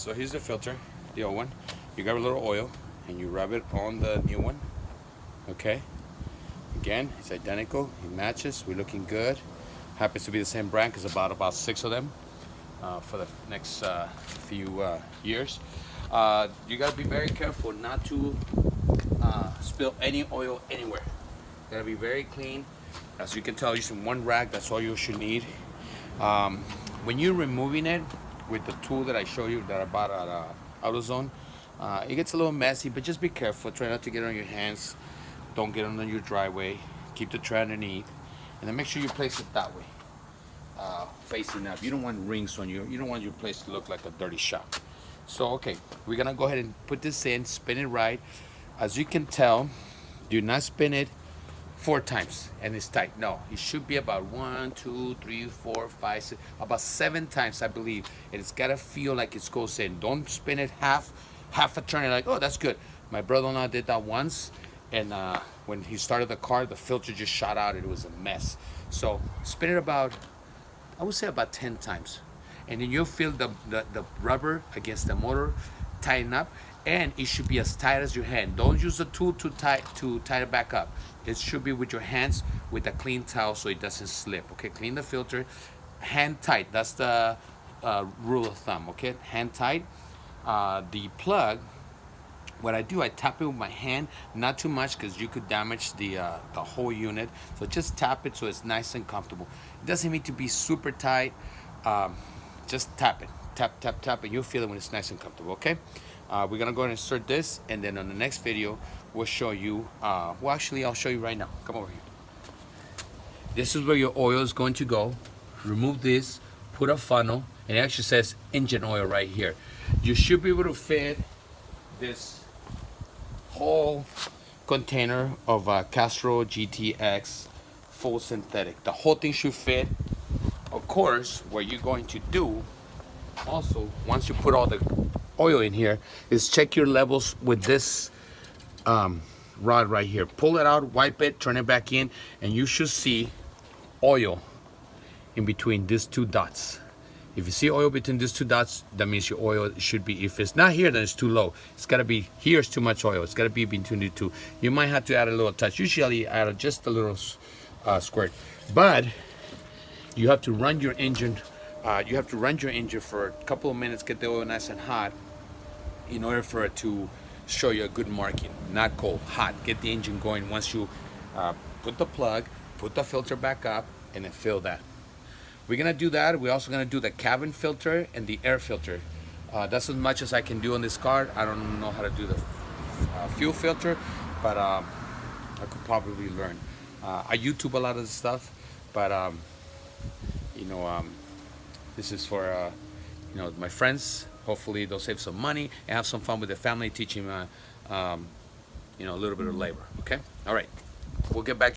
So here's the filter, the old one. You grab a little oil and you rub it on the new one. Okay. Again, it's identical. It matches. We're looking good. Happens to be the same brand because about 6 of them for the next few years. You gotta be very careful not to spill any oil anywhere. Gotta be very clean. As you can tell, using one rag, that's all you should need. When you're removing it with the tool that I show you that I bought at AutoZone, it gets a little messy, but just be careful. Try not to get it on your hands. Don't get it on your driveway. Keep the tray underneath, and then make sure you place it that way, facing up. You don't want rings on you. You don't want your place to look like a dirty shop. So okay, we're gonna go ahead and put this in, spin it right. As you can tell, do not spin it 4 times and it's tight. No, it should be about 1, 2, 3, 4, 5, 6, about 7 times, I believe. And it's gotta feel like it goes in. Don't spin it half a turn and like, oh, that's good. My brother-in-law did that once, and when he started the car, the filter just shot out. It was a mess. So spin it about, I would say about 10 times. And then you'll feel the rubber against the motor tighten up, and it should be as tight as your hand. Don't use the tool to tie it back up. It should be with your hands with a clean towel so it doesn't slip. Okay, clean the filter, hand tight. That's the rule of thumb. Okay, hand tight. The plug, what I do, I tap it with my hand, not too much because you could damage the whole unit. So just tap it so it's nice and comfortable. It doesn't need to be super tight. Just tap it, tap, and you'll feel it when it's nice and comfortable. Okay. We're gonna go ahead and insert this, and then on the next video we'll show you. Well, actually, I'll show you right now. Come over here. This is where your oil is going to go. Remove this, put a funnel, and it actually says engine oil right here. You should be able to fit this whole container of Castrol GTX full synthetic. The whole thing should fit. Of course, what you're going to do also, once you put all the oil in here, is check your levels with this rod right here. Pull it out, wipe it, turn it back in, and you should see oil in between these 2 dots. If you see oil between these 2 dots, that means your oil should be, if it's not here, then it's too low. It's gotta be, here's too much oil. It's gotta be between the 2. You might have to add a little touch. Usually add just a little squirt. But you have to run your engine, for a couple of minutes, get the oil nice and hot in order for it to show you a good marking. Not cold, hot. Get the engine going once you put the plug, put the filter back up, and then fill that. We're gonna do that. We're also gonna do the cabin filter and the air filter. That's as much as I can do on this car. I don't know how to do the fuel filter, but I could probably learn. I YouTube a lot of this stuff, but this is for my friends. Hopefully they'll save some money and have some fun with their family, teaching a little bit of labor. Okay, all right, we'll get back